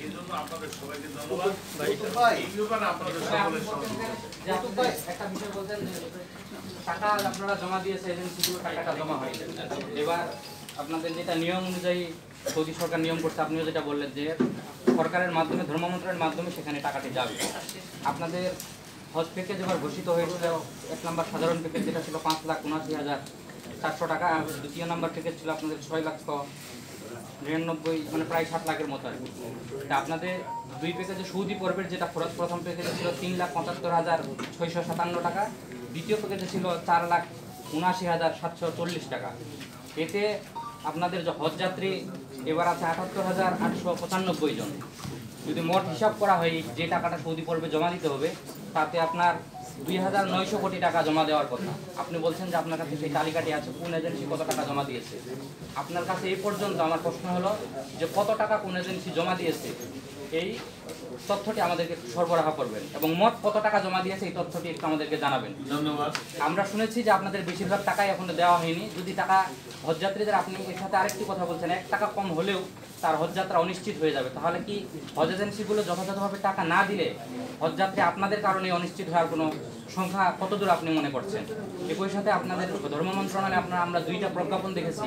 এই জন্য আপনাদের সবাইকে ধন্যবাদ। এই ব্যাপারে আপনাদের সকলের সহযোগিতা। একটা বিষয় বলতেন যে টাকা আপনারা জমা দিয়েছে এজেন্সিগুলো টাকাটা জমা হয়নি। এবার আপনাদের যেটা নিয়ম অনুযায়ী সৌদি সরকার নিয়ম করছে, আপনিও যেটা বললেন যে সরকারের মাধ্যমে, ধর্ম মন্ত্রণালয়ের মাধ্যমে সেখানে টাকাটি যাবে। আপনাদের হজ প্যাকেজ এবার ঘোষিত হয়েছিল, 1 নম্বর সাধারণ প্যাকেজ যেটা ছিল 5,79,400 টাকা, আর 2য় নম্বর প্যাকেজ ছিল আপনাদের 6,99,000, মানে প্রায় 7 লাখের মতো আর কি। তা আপনাদের 2 প্যাকেজে সৌদি পর্বের যেটা প্রথম প্যাকেজে ছিল 3,75,657 টাকা, দ্বিতীয় প্যাকেজে ছিল 4,79,740 টাকা। এতে আপনাদের যে হজ যাত্রী এবার আছে 78,895 জন। যদি মোট হিসাব করা হয় যে টাকাটা সৌদি পর্বে জমা দিতে হবে, তাতে আপনার 2,900 কোটি টাকা জমা দেওয়ার কথা। আপনি বলছেন যে আপনার কাছে সেই তালিকাটি আছে, কোন এজেন্সি কত টাকা জমা দিয়েছে। আপনার কাছে এই পর্যন্ত আমার প্রশ্ন হলো যে কত টাকা কোন এজেন্সি জমা দিয়েছে, এই তথ্যটি আমাদেরকে সরবরাহ করবেন, এবং মোট কত টাকা জমা দিয়েছে এই তথ্যটি একটু আমাদেরকে জানাবেন। ধন্যবাদ। আমরা শুনেছি যে আপনাদের বেশিরভাগ টাকাই এখনো দেওয়া হয়নি। যদি টাকা হজযাত্রীদের, আপনি এর সাথে আরেকটি কথা বলছেন, 1 টাকা কম হলেও তার হজযাত্রা অনিশ্চিত হয়ে যাবে, তাহলে কি হজ এজেন্সিগুলো যথাযথভাবে টাকা না দিলে হজযাত্রী আপনাদের কারণে অনিশ্চিত হওয়ার কোনো সংখ্যা কতদূর আপনি মনে করছেন? একই সাথে আপনাদের ধর্ম মন্ত্রণালয়ে আমরা 2টা প্রজ্ঞাপন দেখেছি।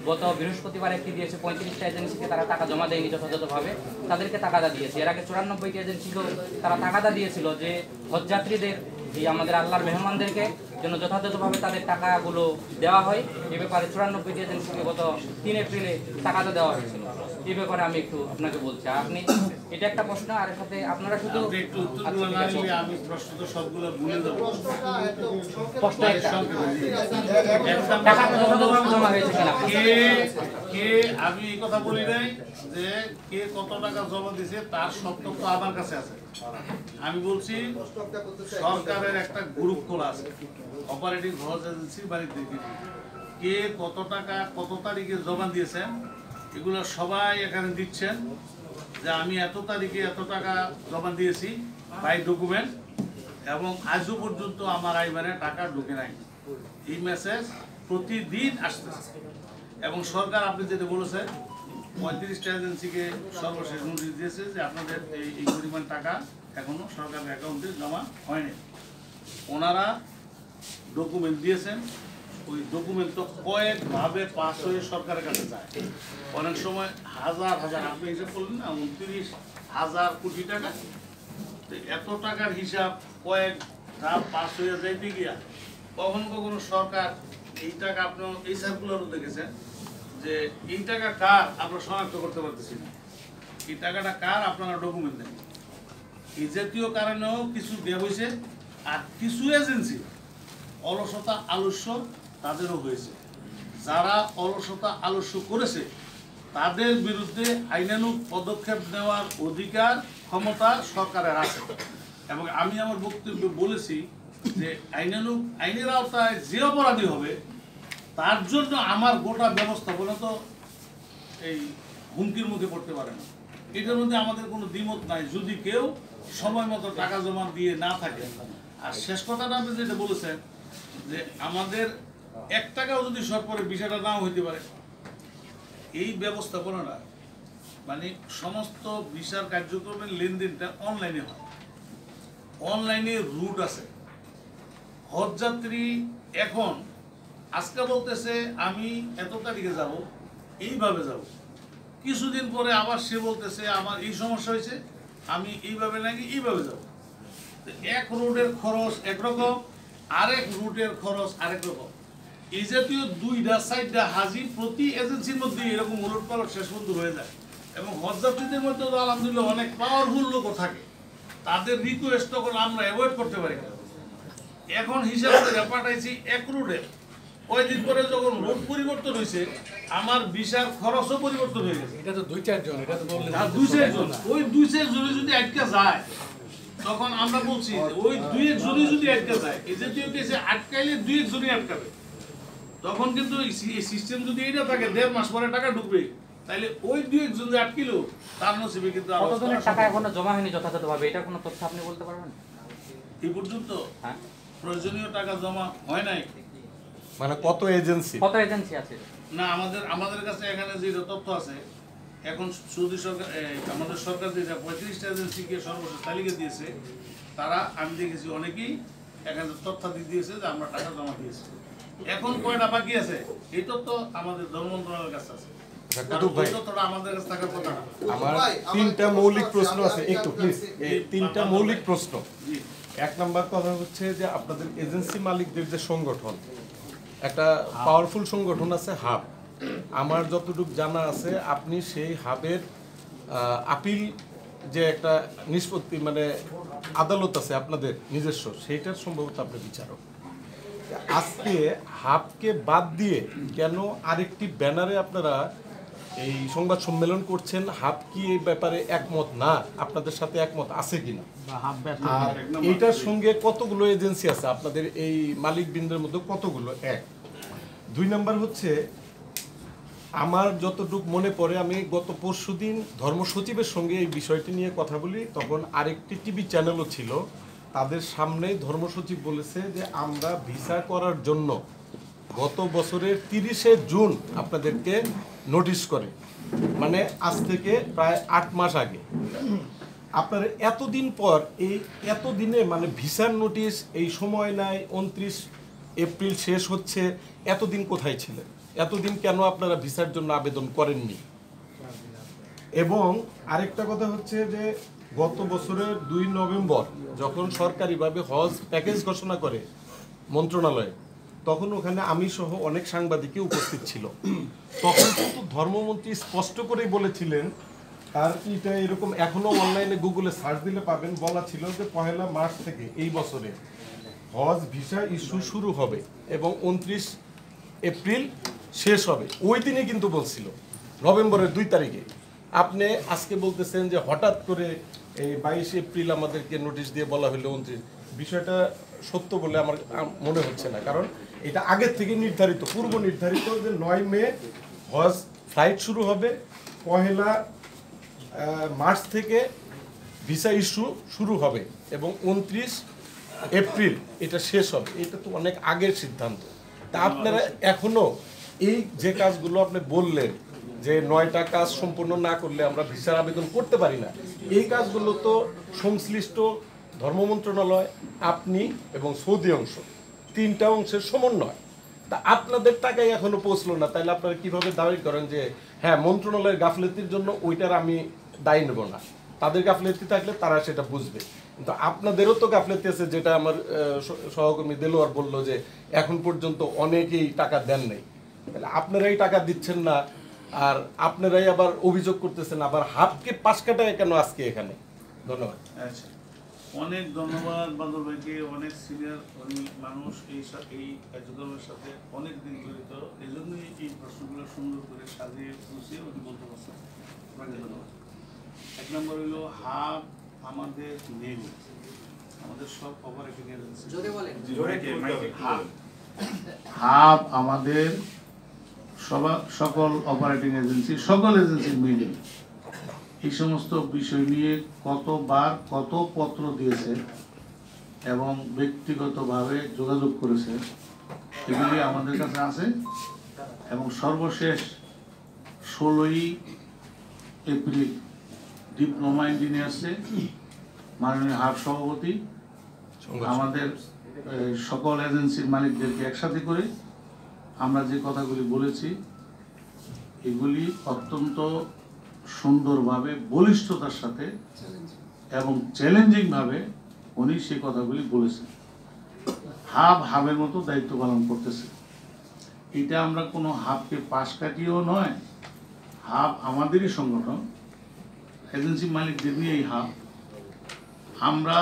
গত বৃহস্পতিবার একটি দিয়েছে, 35টা এজেন্সিকে তারা টাকা জমা দেয়নি যথাযথভাবে, তাদেরকে টাকাটা দিয়েছে। এর আগে 94টি এজেন্সিকেও তারা টাকাটা দিয়েছিল যে হজযাত্রীদের, এই আমাদের আল্লাহর মেহমানদেরকে যেন যথাযথভাবে তাদের টাকাগুলো দেওয়া হয়। এ ব্যাপারে 94টি এজেন্সিকে গত 3 এপ্রিলে টাকাটা দেওয়া হয়েছিল। এই ব্যাপারে আমি একটু আপনাকে বলছি, আপনি এটা একটা প্রশ্ন, আর এর সাথে আপনারা শুধু একটু উত্তরগুলো না দিলে আমি প্রশ্ন তো সবগুলো ভুলে যাব। প্রশ্ন একটা, টাকাটা যথাযথভাবে জমা হয়েছে কিনা? কে আমি এই কথা বলি নাই যে কে কত টাকা জমা দিয়েছে তার সত্য তো আমার কাছে আছে। আমি বলছি সরকারের একটা গ্রুপ খোলা আছে, অপারেটিং হজ এজেন্সি বাড়িতে, কে কত টাকা কত তারিখে জমা দিয়েছেন এগুলো সবাই এখানে দিচ্ছেন যে আমি এত তারিখে এত টাকা জমা দিয়েছি বাই ডকুমেন্ট, এবং আজও পর্যন্ত আমার আইবানে টাকা ঢুকে নাই। এই মেসেজ প্রতিদিন আসতেছে, এবং সরকার আপনি যেটা বলেছেন 35টা এজেন্সিকে সর্বশেষ নোটিশ দিয়েছে যে আপনাদের এই পরিমাণ টাকা এখনো সরকারের অ্যাকাউন্টে জমা হয়নি। ওনারা ডকুমেন্ট দিয়েছেন, ওই ডকুমেন্ট তো কয়েকভাবে পাস হয়ে সরকারের কাছে যায়। অনেক সময় হাজার হাজার, আপনি হিসাব করলেন না 29,000 কোটি টাকা, তো এত টাকার হিসাব কয়েক ধাপ পাস হয়ে যাইতে গিয়া কখনো কখনো সরকার এই টাকা, আপনি এই সার্কুলারও দেখেছেন যে এই টাকা কার আমরা শনাক্ত করতে পারতেছি না, এই টাকাটা কার আপনারা ডকুমেন্ট দেন। এই জাতীয় কারণেও কিছু দেওয়া হয়েছে, আর কিছু এজেন্সি অলসতা আলস্য তাদেরও হয়েছে। যারা অলসতা আলস্য করেছে তাদের বিরুদ্ধে আইনানুগ পদক্ষেপ নেওয়ার অধিকার ক্ষমতা সরকারের আছে, এবং আমি আমার বক্তব্যে বলেছি যে আইনের আওতায় যে অপরাধী হবে তার জন্য আমার গোটা ব্যবস্থাপনা তো এই হুমকির মুখে পড়তে পারে না। এটার মধ্যে আমাদের কোনো দ্বিমত নাই, যদি কেউ সময় মতো টাকা জমা দিয়ে না থাকে। আর শেষ কথাটা আপনি যেটা বলেছেন যে আমাদের 1 টাকাও যদি সরকারের বিষয়টা নাও হইতে পারে, এই ব্যবস্থাপনাটা মানে সমস্ত ভিসার কার্যক্রমের লেনদেনটা অনলাইনে হয়, অনলাইনে রুট আছে। হজযাত্রী এখন আজকে বলতেছে আমি এত তারিখে যাব, এইভাবে যাব, কিছুদিন পরে আবার সে বলতেছে আমার এই সমস্যা হয়েছে, আমি এইভাবে নাকি এইভাবে যাব। এক রুটের খরচ একরকম, আরেক রুটের খরচ আরেক রকম। এই জাতীয় 2টা 4টা হাজির প্রতি এজেন্সির মধ্যে এরকম উলট পালট শেষ পর্যন্ত হয়ে যায়, এবং হজযাত্রীদের মধ্যে তো আলহামদুলিল্লাহ অনেক পাওয়ারফুল লোকও থাকে, তাদের রিকোয়েস্ট তখন আমরা অ্যাভয়েড করতে পারি না। এখন হিসাব করে পাঠাইছি এক রুটে, কয়েকদিন পরে যখন রুট পরিবর্তন হয়েছে আমার ভিসার খরচও পরিবর্তন হয়ে গেছে। এটা তো 2-4 জন, এটা তো বললেন 2-4 জন, ওই 2-4 জনে যদি আটকে যায় তখন আমরা বলছি ওই 2-1 জনই যদি আটকে যায়, এই জাতীয় কেসে আটকাইলে 2-1 জনই আটকাবে, তখন কিন্তু এই সিস্টেম যদি এইটা থাকে 1.5 মাস পরে টাকা ঢুকবে, তাইলে ওই 2-1 জন যে আটকিলো তার নসিবে কিন্তু কতজনের টাকা এখনো জমা হয়নি যথাযথভাবে, এটা কোনো তথ্য আপনি বলতে পারবেন? এই পর্যন্ত হ্যাঁ, প্রয়োজনীয় টাকা জমা হয় নাই। মানে কত এজেন্সি আছে? না, আমাদের কাছে এখানে যে তথ্য আছে এখন সৌদি সরকার আমাদের সরকার যেটা 35টা এজেন্সিকে সর্বশেষ তালিকা দিয়েছে, তারা আমি দেখেছি অনেকেই এখানে তথ্যাদি দিয়েছে যে আমরা টাকা জমা দিয়েছি। এখন কয়টা বাকি আছে এই তথ্য আমাদের ধর্ম মন্ত্রণালয়ের কাছে আছে, তথ্যটা আমাদের কাছে থাকার কথা না। আমার তিনটা মৌলিক প্রশ্ন আছে, একটু প্লিজ, এই তিনটা মৌলিক প্রশ্ন। এক নাম্বার কথা হচ্ছে যে আপনাদের এজেন্সি মালিকদের যে সংগঠন, একটা পাওয়ারফুল সংগঠন আছে হাব। আমার যতটুকু জানা আছে আপনি সেই হাবের আপিল যে একটা নিষ্পত্তি মানে আদালত আছে আপনাদের নিজস্ব, সেইটার সম্ভবত আপনি বিচারক। আজকে হাবকে বাদ দিয়ে কেন আরেকটি ব্যানারে আপনারা এই সংবাদ সম্মেলন করছেন? হাব কি এই ব্যাপারে একমত না? আপনাদের সাথে একমত আছে কিনা? আর এইটার সঙ্গে কতগুলো এজেন্সি আছে আপনাদের এই মালিকবৃন্দের মধ্যে কতগুলো? এক। দুই নাম্বার হচ্ছে আমার যতটুকু মনে পড়ে আমি গত পরশুদিন ধর্ম সচিবের সঙ্গে এই বিষয়টি নিয়ে কথা বলি, তখন আরেকটি টিভি চ্যানেলও ছিল, তাদের সামনেই ধর্ম সচিব বলেছে যে আমরা ভিসা করার জন্য গত বছরের 30শে জুন আপনাদেরকে নোটিশ করে, মানে আজ থেকে প্রায় 8 মাস আগে। আপনারা এতদিন পর এই এতদিনে মানে ভিসার নোটিশ এই সময় নাই, 29 এপ্রিল শেষ হচ্ছে, এতদিন কোথায় ছিলেন? এতদিন কেন আপনারা ভিসার জন্য আবেদন করেননি? এবং আরেকটা কথা হচ্ছে যে গত বছরের 2 নভেম্বর যখন সরকারিভাবে হজ প্যাকেজ ঘোষণা করে মন্ত্রণালয়ে, তখন ওখানে আমি সহ অনেক সাংবাদিকই উপস্থিত ছিল। তখন কিন্তু ধর্মমন্ত্রী স্পষ্ট করেই বলেছিলেন, আর এটা এরকম এখনো অনলাইনে গুগলে সার্চ দিলে পাবেন, বলা ছিল যে 1 মার্চ থেকে এই বছরে হজ ভিসা ইস্যু শুরু হবে এবং 29 এপ্রিল শেষ হবে। ওই দিনে কিন্তু বলছিল নভেম্বরের 2 তারিখে। আপনি আজকে বলতেছেন যে হঠাৎ করে এই 22 এপ্রিল আমাদেরকে নোটিশ দিয়ে বলা হলো 29। বিষয়টা সত্য বলে আমার মনে হচ্ছে না, কারণ এটা আগের থেকে নির্ধারিত, পূর্ব নির্ধারিত যে 9 মে হজ ফ্লাইট শুরু হবে, 1 মার্চ থেকে ভিসা ইস্যু শুরু হবে এবং 29 এপ্রিল এটা শেষ হবে। এটা তো অনেক আগের সিদ্ধান্ত। তা আপনারা এখনো এই যে কাজগুলো আপনি বললেন যে 9টা কাজ সম্পূর্ণ না করলে আমরা ভিসার আবেদন করতে পারি না, এই কাজগুলো তো সংশ্লিষ্ট ধর্ম মন্ত্রণালয়, আপনি এবং সৌদি অংশ, 3টা অংশের সমন্বয়। তা আপনাদের টাকাই এখনো পৌঁছলো না, তাহলে আপনারা কিভাবে দাবি করেন যে হ্যাঁ মন্ত্রণালয়ের গাফলেতির জন্য ওইটার আমি দায়ী নেব না? তাদের গাফলেতি থাকলে তারা সেটা বুঝবে, কিন্তু আপনাদেরও তো গাফলেতি আছে, যেটা আমার সহকর্মী দেলোয়ার বলল যে এখন পর্যন্ত অনেকেই টাকা দেন নাই। তাহলে আপনারাই টাকা দিচ্ছেন না, আর আপনারাই আবার অভিযোগ করতেছেন, আবার হাফকে 5 কাটায় কেন আজকে এখানে? ধন্যবাদ। আচ্ছা, অনেক ধন্যবাদ বাদল ভাইকে। অনেক সিনিয়র মানুষ এই কার্যক্রমের সাথে অনেক দিন জড়িত, এই জন্যই এই প্রশ্নগুলো সুন্দর করে সাজিয়ে গুছিয়ে উনি বলতে পারছেন। আপনাকে ধন্যবাদ। 1 নম্বর হলো হাব আমাদের নেই, আমাদের সব অপারেটিং এজেন্সি। হাব আমাদের সকল অপারেটিং এজেন্সি, সকল এজেন্সির মিলে এই সমস্ত বিষয় নিয়ে কতবার কত পত্র দিয়েছে এবং ব্যক্তিগতভাবে যোগাযোগ করেছে, এগুলি আমাদের কাছে আছে। এবং সর্বশেষ 16ই এপ্রিল ডিপ্লোমা ইঞ্জিনিয়ার্সে মাননীয় হাব সভাপতি আমাদের সকল এজেন্সির মালিকদেরকে একসাথে করে আমরা যে কথাগুলি বলেছি, এগুলি অত্যন্ত সুন্দরভাবে বলিষ্ঠতার সাথে এবং চ্যালেঞ্জিং ভাবে উনি সেই কথাগুলি বলেছেন। হাবের মতো দায়িত্ব পালন করতেছে। এটা আমরা কোনো হাবকে পাশ কাটিয়েও নয়, হাব আমাদেরই সংগঠন, এজেন্সি মালিকদের নিয়ে এই হাব। আমরা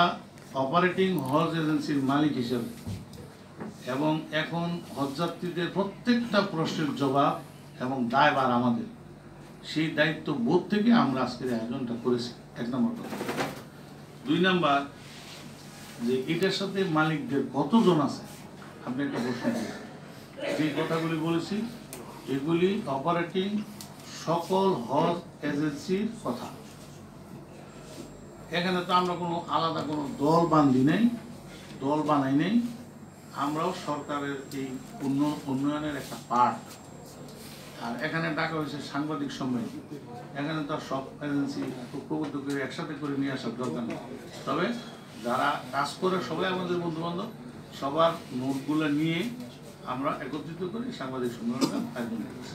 অপারেটিং হজ এজেন্সির মালিক হিসেবে এবং এখন হজযাত্রীদের প্রত্যেকটা প্রশ্নের জবাব এবং দায়ভার আমাদের, সেই দায়িত্ব বোধ থেকে আমরা আজকের আয়োজনটা করেছি। 1 নম্বর কথা। 2 নম্বর, যে এটার সাথে মালিকদের কতজন আছে আপনি একটা প্রশ্ন দিয়েছেন। যে কথাগুলি বলেছি এগুলি অপারেটিং সকল হজ এজেন্সির কথা। এখানে তো আমরা কোনো আলাদা কোনো দল বানাই নেই। আমরাও সরকারের এই উন্নয়নের একটা পার্ট আর এখানে ডাকা হয়েছে সাংবাদিক সম্মেলন, এখানে তো আর সব এজেন্সি ঐক্যবদ্ধ করে একসাথে করে নিয়ে আসার দরকার নেই। তবে যারা কাজ করে সবাই আমাদের বন্ধু বান্ধব, সবার নোটগুলো নিয়ে আমরা একত্রিত করে সাংবাদিক সম্মেলনটা আয়োজন করেছি।